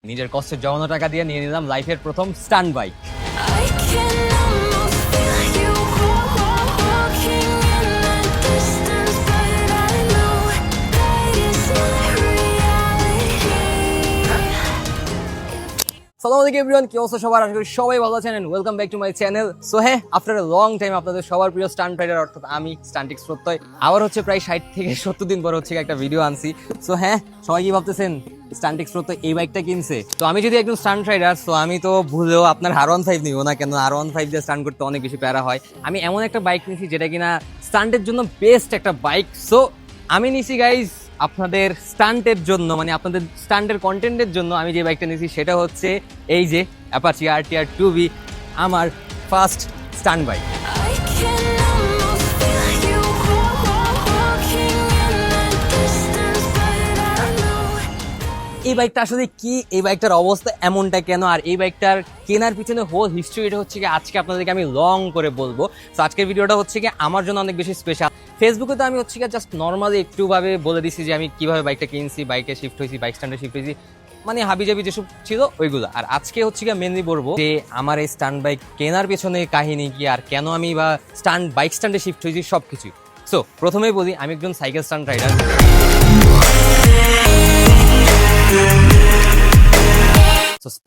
নিজের কষ্টের জমানো টাকা দিয়ে নিয়ে নিলাম লাইফের প্রথম stunt bike. I can almost feel you walking in the distance, but I know that is not reality. সালাম আলাইকুম এভরিওয়ান, কি অবস্থা সবার? আশা করি সবাই ভালো আছেন and welcome back to my channel. So হ্যাঁ, আফটার এ লং টাইম আপনাদের সবার প্রিয় স্টান্ট রাইডার অর্থাৎ আমি স্টান্টিক্স প্রত্যয় আবার হচ্ছে প্রায় 60 থেকে 70 দিন পর হচ্ছে একটা ভিডিও আনছি। সো হ্যাঁ, সবাই কি ভাবতেছেন স্টান্টিক্স প্রত্যয় এই বাইকটা কিনছে? তো আমি যদি একজন স্টান্ট রাইডার, সো আমি তো ভুলেও আপনার R15 নিব না, কেন R15 দিয়ে স্টান্ট করতে অনেক বেশি প্যারা হয়। আমি এমন একটা বাইক নিয়েছি যেটা কিনা স্টান্টের জন্য বেস্ট একটা বাইক। সো আমি নিছি গাইজ আপনাদের স্টান্টের জন্য, মানে আপনাদের স্টান্টের কন্টেন্টের জন্য আমি যে বাইকটা নিয়েছি সেটা হচ্ছে এই যে অ্যাপাচি RTR 2B, আমার first stunt bike. I can almost feel you walking in the distance, but I know. এই বাইকটা আসলে কি, এই বাইকটার অবস্থা এমনটা কেন, আর এই বাইকটার কেনার পিছনে হোল হিস্ট্রি এটা হচ্ছে কি আজকে আপনাদেরকে আমি লং করে বলবো। তো আজকের ভিডিওটা হচ্ছে কি আমার জন্য অনেক বেশি স্পেশাল। ফেসবুকে তো আমি হচ্ছে কি জাস্ট নর্মালি একটু ভাবে বলে দিছি যে আমি কিভাবে বাইকটা কিনছি, বাইকে শিফট হয়েছি, বাইক স্ট্যান্ডে শিফট হয়েছি, মানে হাবিজাবি যেসব ছিল ওইগুলো। আর আজকে হচ্ছে কি মেনলি বলবো যে আমার এই স্টান্ট বাইক কেনার পেছনে কাহিনী কি, আর কেন আমি বা বাইক স্ট্যান্ডে শিফট হয়েছি সবকিছু। সো প্রথমেই বলি, আমি একজন সাইকেল স্টান্ট রাইডার।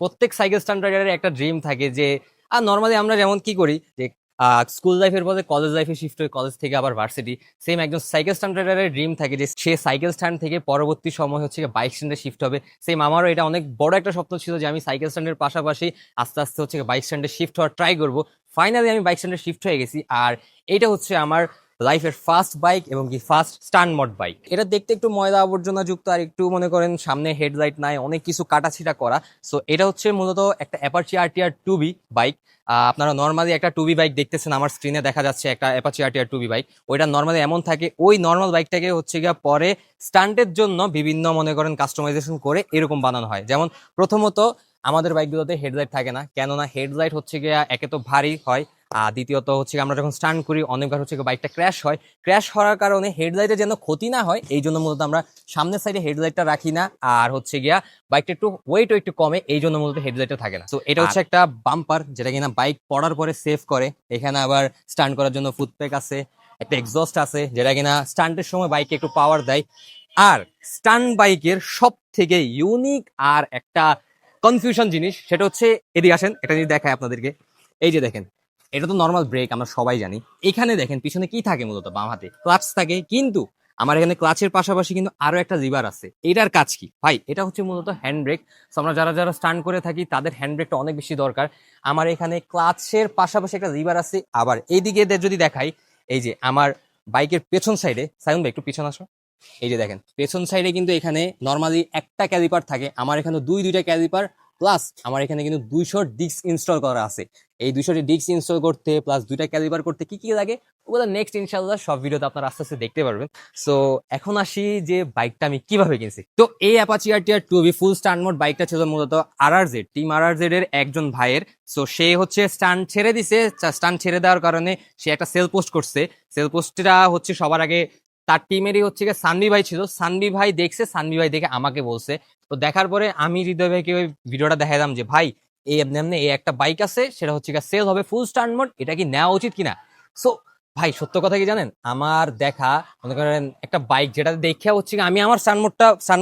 প্রত্যেক সাইকেল স্টান্ট রাইডারের একটা ড্রিম থাকে যে, আর নর্মালি আমরা যেমন কি করি যে স্কুল লাইফের পরে কলেজ লাইফে শিফট হয়ে কলেজ থেকে আবার ভার্সিটি, সেম একজন সাইকেল স্টান্ট রাইডারের ড্রিম থাকে যে সে সাইকেল স্ট্যান্ড থেকে পরবর্তী সময় হচ্ছে বাইক স্ট্যান্ডে শিফট হবে। সেম আমারও এটা অনেক বড় একটা স্বপ্ন ছিল যে আমি সাইকেল স্ট্যান্ডের পাশাপাশি আস্তে আস্তে হচ্ছে বাইক স্ট্যান্ডে শিফট হওয়ার ট্রাই করবো। ফাইনালি আমি বাইক স্ট্যান্ডে শিফট হয়ে গেছি, আর এটা হচ্ছে আমার লাইফের ফার্স্ট বাইক এবং কি ফার্স্ট স্টান্ট মড বাইক। এটা দেখতে একটু ময়লা আবর্জনা যুক্ত, আর একটু মনে করেন সামনে হেডলাইট নাই, অনেক কিছু কাটাছিটা করা। সো এটা হচ্ছে মূলত একটা অ্যাপাচি RTR 2B বাইক। আপনারা নর্মালি একটা 2B বাইক দেখতেছেন, আমার স্ক্রিনে দেখা যাচ্ছে একটা অ্যাপাচি RTR 2B বাইক। ওইটা নর্মালি এমন থাকে, ওই নর্মাল বাইকটাকে হচ্ছে গিয়ে পরে স্টান্টের জন্য বিভিন্ন মনে করেন কাস্টমাইজেশন করে এরকম বানানো হয়। যেমন প্রথমত আমাদের বাইকগুলোতে হেডলাইট থাকে না, কেননা হেডলাইট হচ্ছে গিয়ে একে তো ভারী হয়, আর দ্বিতীয়ত হচ্ছে আমরা যখন স্টান্ট করি অনেকবার হচ্ছে বাইকটা ক্র্যাশ হয়। ক্র্যাশ হওয়ার কারণে হেডলাইটে যেন ক্ষতি না হয় এই জন্য মূলত আমরা সামনের সাইডে হেডলাইটটা রাখি না, আর হচ্ছে গিয়া বাইকটা একটু ওয়েটও একটু কমে, এই জন্য মূলত হেডলাইটটা থাকে না। তো এটা হচ্ছে একটা বাম্পার যেটা কিনা বাইক পড়ার পরে সেভ করে। এখানে আবার স্টান্ট করার জন্য ফুটপ্যাক আছে, একটা এক্সস্ট আছে যেটা কিনা স্টান্টের সময় বাইকে একটু পাওয়ার দেয়। আর স্টান্ট বাইকের সব থেকে ইউনিক আর একটা কনফিউশন জিনিস সেটা হচ্ছে, এদিকে আসেন এটা যদি দেখায় আপনাদেরকে। এই যে দেখেন, এটা তো নর্মাল ব্রেক আমরা সবাই জানি। এখানে দেখেন পিছনে কি থাকে, মূলত বাম হাতে ক্লাচ থাকে, কিন্তু আমার এখানে ক্লাচের পাশাপাশি কিন্তু আরো একটা লিভার আছে। এটার কাজ কি ভাই? এটা হচ্ছে মূলত হ্যান্ড ব্রেক। তো আমরা যারা যারা স্টান্ট করে থাকি তাদের হ্যান্ড ব্রেকটা অনেক বেশি দরকার। আমার এখানে ক্লাচের পাশাপাশি একটা লিভার আছে। আবার এইদিকে যদি দেখাই, এই যে আমার বাইকের পেছন সাইডে, সাইন ভাই একটু পিছন আসো। এই যে দেখেন পেছন সাইডে কিন্তু এখানে নর্মালি একটা ক্যালিপার থাকে, আমার এখানে দুইটা ক্যালিপার, প্লাস আমার এখানে কিন্তু 200 ডিস্ক ইনস্টল করা আছে। এই 200 ডিস্ক ইনস্টল করতে প্লাস দুইটা ক্যালিপার করতে কি কি লাগে ওগুলো নেক্সট ইনশাল্লাহ সব ভিডিওতে আপনারা আস্তে আস্তে দেখতে পারবেন। সো এখন আসি যে বাইকটা আমি কিভাবে কিনছি। তো এই অ্যাপাচি RTR 2B ফুল স্টান্ট মোড বাইকটা ছিল মূলত RRZ টিম RRZ এর একজন ভাইয়ের। সো সে হচ্ছে স্টান্ট ছেড়ে দিছে, স্টান্ট ছেড়ে দেওয়ার কারণে সে একটা সেল পোস্ট করছে। সেল পোস্টটা হচ্ছে সবার আগে তার টিমেরই হচ্ছে সানভি ভাই ছিল। সানভি ভাই দেখছে, সানভি ভাই দেখে আমাকে বলছে। তো দেখার পরে আমি হৃদয় ভাইকে ওই ভিডিওটা দেখালাম যে ভাই এই এমনি এই একটা বাইক আছে, সেটা হচ্ছে সেল হবে ফুল স্টান্ট মোড, এটা কি নেওয়া উচিত কিনা? সো ভাই সত্য কথা কি জানেন, আমার দেখা মনে করেন একটা বাইক যেটা দেখে হচ্ছে আমি আমার স্টান্ট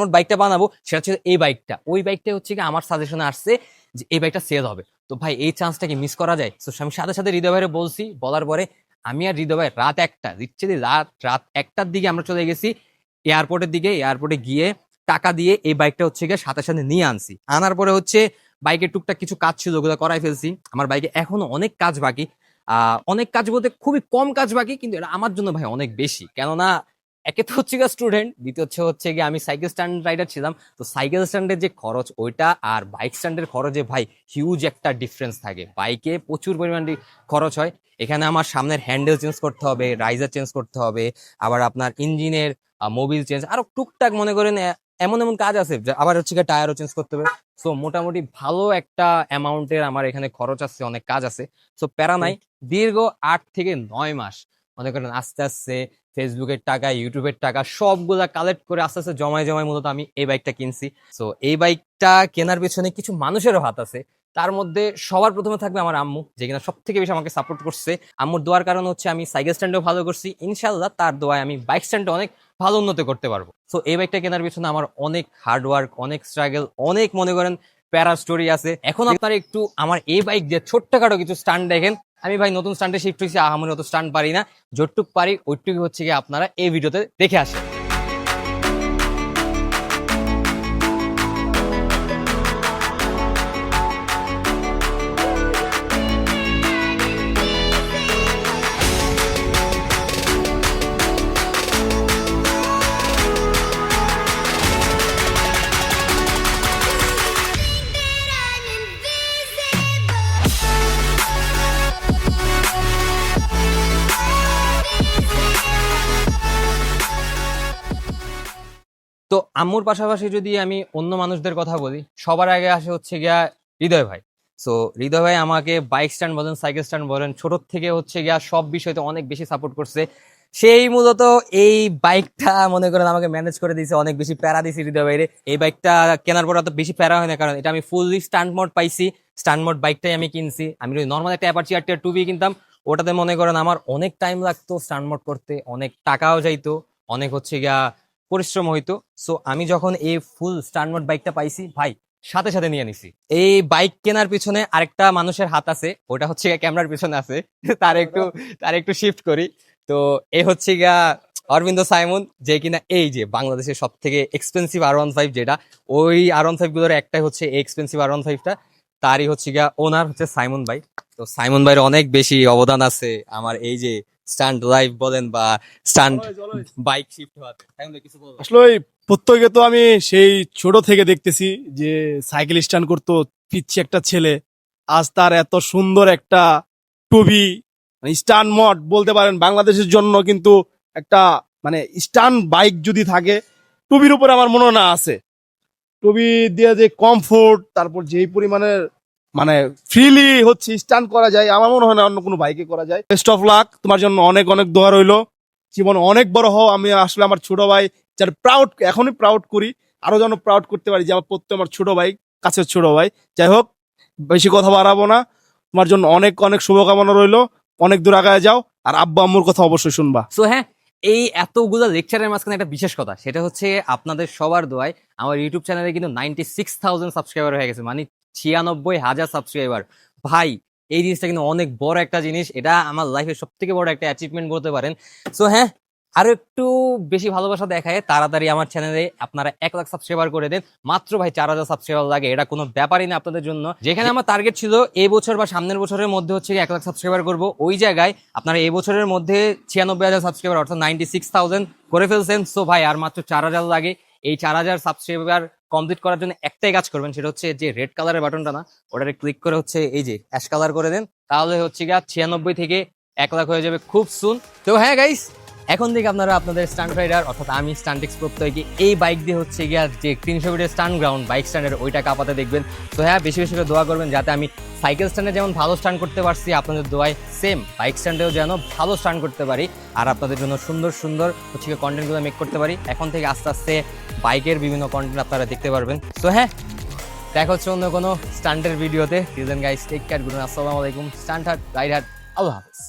মোড বাইকটা বানাবো, সেটা হচ্ছে এই বাইকটা। ওই বাইকটা হচ্ছে আমার সাজেশনে আসছে যে এই বাইকটা সেল হবে। তো ভাই এই চান্সটা কি মিস করা যায়? তো আমি সাথে সাথে হৃদয় ভাইরে বলছি, বলার পরে আমি আর হৃদয় ভাই রাত 1টা লিটারালি রাত 1টার দিকে আমরা চলে গেছি এয়ারপোর্টের দিকে। এয়ারপোর্টে গিয়ে টাকা দিয়ে এই বাইকটা হচ্ছে সাথে সাথে নিয়ে আনছি। আনার পরে হচ্ছে বাইকের টুকটাক কিছু কাজ ছিল ওগুলো করাই ফেলছি। আমার বাইকে এখনো অনেক কাজ বাকি, অনেক কাজ বলতে খুবই কম কাজ বাকি, কিন্তু এটা আমার জন্য ভাই অনেক বেশি। কেননা একে তো হচ্ছে স্টুডেন্ট, দ্বিতীয় হচ্ছে গিয়ে আমি সাইকেল স্ট্যান্ড রাইডার ছিলাম। তো সাইকেল স্ট্যান্ডের যে খরচ ওইটা আর বাইক স্ট্যান্ডের খরচে ভাই হিউজ একটা ডিফারেন্স থাকে। বাইকে প্রচুর পরিমাণ খরচ হয়। এখানে আমার সামনের হ্যান্ডেল চেঞ্জ করতে হবে, রাইজার চেঞ্জ করতে হবে, আবার আপনার ইঞ্জিনের মোবিল চেঞ্জ, আরো টুকটাক মনে করেন এমন এমন কাজ আছে, আবার হচ্ছে টায়ারও চেঞ্জ করতে হবে। সো মোটামুটি ভালো একটা অ্যামাউন্টের আমার এখানে খরচ আছে, অনেক কাজ আছে। সো প্যারা নাই। দীর্ঘ 8 থেকে 9 মাস মনে করেন আস্তে আস্তে ফেসবুকের টাকা, ইউটিউবের টাকা সবগুলা কালেক্ট করে আস্তে আস্তে জমায় জমায় মূলত আমি এই বাইকটা কিনছি। সো এই বাইকটা কেনার পেছনে কিছু মানুষেরও হাত আছে। তার মধ্যে সবার প্রথমে থাকবে আমার আম্মু, যে কিনা সব থেকে বেশি আমাকে সাপোর্ট করছে। আম্মুর দোয়ার কারণ হচ্ছে আমি সাইকেল স্ট্যান্ডও ভালো করছি, ইনশাল্লাহ তার দোয়ায় আমি বাইক স্ট্যান্ডে অনেক ভালো উন্নতি করতে পারবো। সো এই বাইকটা কেনার পেছনে আমার অনেক হার্ডওয়ার্ক, অনেক স্ট্রাগল, অনেক মনে করেন প্যারা স্টোরি আছে। এখন আপনারা একটু আমার এই বাইক দিয়ে ছোট্টখাটো কিছু স্টান্ট দেখেন। আমি ভাই নতুন স্টান্টে শিফট হয়েছি, আমি অত স্টান্ট পারি না, যতটুক পারি ওইটুকু হচ্ছে গিয়ে আপনারা এই ভিডিওতে দেখে আসেন। তো আম্মুর পাশাপাশি যদি আমি অন্য মানুষদের কথা বলি, সবার আগে আসে হচ্ছে গিয়া হৃদয় ভাই। সো হৃদয় ভাই আমাকে বাইক স্ট্যান্ড বলেন, সাইকেল স্ট্যান্ড বলেন, ছোট থেকে হচ্ছে গিয়া সব বিষয়তে অনেক বেশি সাপোর্ট করছে। সেই মূলত এই বাইকটা মনে করেন আমাকে ম্যানেজ করে দিয়েছে, অনেক বেশি প্যারা দিয়েছে হৃদয় ভাইরে। এই বাইকটা কেনার পর এত বেশি প্যারা হয় না, কারণ এটা আমি ফুললি স্ট্যান্ড মোড পাইছি। স্ট্যান্ড মোড বাইকটাই আমি কিনছি। আমি নর্মাল একটা অ্যাপাচি আর টুবি কিনতাম, ওটাতে মনে করেন আমার অনেক টাইম লাগতো স্ট্যান্ড মোড করতে, অনেক টাকাও যাইতো, অনেক হচ্ছে গিয়া পরিশ্রম হইতো। সো আমি যখন এই ফুল স্ট্যান্ড মোড বাইকটা পাইছি ভাই, সাথে সাথে নিয়ে নিছি। এই বাইক কেনার পিছনে আরেকটা মানুষের হাত আছে, ওটা হচ্ছে ক্যামেরার পিছনে আছে। তার একটু শিফট করি। তো এ হচ্ছে গিয়া অরবিন্দ সাইমন, যে কিনা এই যে বাংলাদেশের সব থেকে এক্সপেন্সিভ R15, যেটা ওই R15 গুলোর একটাই হচ্ছে এক্সপেন্সিভ R15টা, তারই হচ্ছে গিয়া ওনার হচ্ছে সাইমন ভাই। তো সাইমন ভাইয়ের অনেক বেশি অবদান আছে আমার এই যে স্ট্যান্ড লাইফ বলেন বা স্ট্যান্ড বাইক শিফট হওয়াতে। সাইমন ভাই কিছু বলবেন? আসলে ওই প্রত্যেকে তো আমি সেই ছোট থেকে দেখতেছি যে সাইকেল স্ট্যান্ড করতো পিচ্ছি একটা ছেলে, আজ তার এত সুন্দর একটা টুবি, স্ট্যান্ড মড বলতে পারেন বাংলাদেশের জন্য কিন্তু একটা মানে স্ট্যান্ড বাইক যদি থাকে, টুবির উপরে আমার মনে হয় না আছে। টুবি দিয়ে যে কমফোর্ট, তারপর যেই পরিমাণের মানে ফ্রিলি হচ্ছে স্ট্যান্ড করা যায়, আমার মনে হয় না অন্য কোনো বাইকে করা যায়। বেস্ট অফ লাক, তোমার জন্য অনেক অনেক দোয়া রইলো, জীবন অনেক বড় হও। আমি আসলে আমার ছোট ভাই যার প্রাউড, এখনই প্রাউড করি, আরো যেন প্রাউড করতে পারি যে আমার প্রত্যেক আমার ছোট ভাই, কাছের ছোট ভাই। যাই হোক, বেশি কথা বাড়াবো না, তোমার জন্য অনেক অনেক শুভকামনা রইলো, অনেক দূর আগায় যাও, আর আব্বা আম্মুর কথা অবশ্যই শুনবা। সো হ্যাঁ, এই এতগুলো লেকচারের মাঝখানে একটা বিশেষ কথা, সেটা হচ্ছে আপনাদের সবার দোয়ায় আমার ইউটিউব চ্যানেলে কিন্তু 96,000 সাবস্ক্রাইবার হয়ে গেছে, মানে 96,000 সাবস্ক্রাইবার। ভাই এই জিনিসটা কিন্তু অনেক বড় একটা জিনিস, এটা আমার লাইফের সব থেকে বড় একটা অ্যাচিভমেন্ট বলতে পারেন। সো হ্যাঁ, আরো একটু বেশি ভালোবাসা দেখায় তাড়াতাড়ি আমার চ্যানেলে আপনারা 1 লাখ সাবস্ক্রাইবার করে দেন। মাত্র ভাই 4,000 সাবস্ক্রাইবার লাগে, এটা কোনো ব্যাপারই না আপনাদের জন্য। যেখানে আমার টার্গেট ছিল এই বছর বা সামনের বছরের মধ্যে হচ্ছে 1 লাখ সাবস্ক্রাইবার করবো, ওই জায়গায় আপনারা এই বছরের মধ্যে 96,000 সাবস্ক্রাইবার অর্থাৎ 96,000 করে ফেলছেন। সো ভাই আর মাত্র 4,000 লাগে। এই 4,000 সাবস্ক্রাইবার কমপ্লিট করার জন্য একটাই কাজ করবেন, সেটা হচ্ছে যে রেড কালারের বাটনটা না, ওটারে ক্লিক করে হচ্ছে এই যে অ্যাশ কালার করে দেন, তাহলে হচ্ছে গিয়া 96 থেকে 1 লাখ হয়ে যাবে খুব সুন। তো হ্যাঁ গাইস, এখন থেকে আপনারা আপনাদের স্টান্ট রাইডার অর্থাৎ আমি স্টান্ট এক্স প্রত্যয়কে এই বাইক দিয়ে হচ্ছে গিয়া যে 300 ফিটের স্টান্ট গ্রাউন্ড বাইক স্ট্যান্ডের ওইটা কাঁপাতে দেখবেন। তো হ্যাঁ, বেশি বেশি করে দোয়া করবেন যাতে আমি সাইকেল স্ট্যান্ডে যেমন ভালো স্টান্ট করতে পারছি, আপনাদের দোয়ায় সেম বাইক স্ট্যান্ডেও যেন ভালো স্টান্ট করতে পারি, আর আপনাদের জন্য সুন্দর সুন্দর হচ্ছে কন্টেন্টগুলো মেক করতে পারি। এখন থেকে আস্তে আস্তে বাইকের বিভিন্ন কন্টেন্ট আপনারা দেখতে পারবেন। তো হ্যাঁ, দেখা হচ্ছে অন্য কোনো স্টান্টের ভিডিওতে। Guys, take care, good night, আসসালামু আলাইকুম, স্টান্ট হার্ট, রাইড হার্ট, আল্লাহ হাফেজ।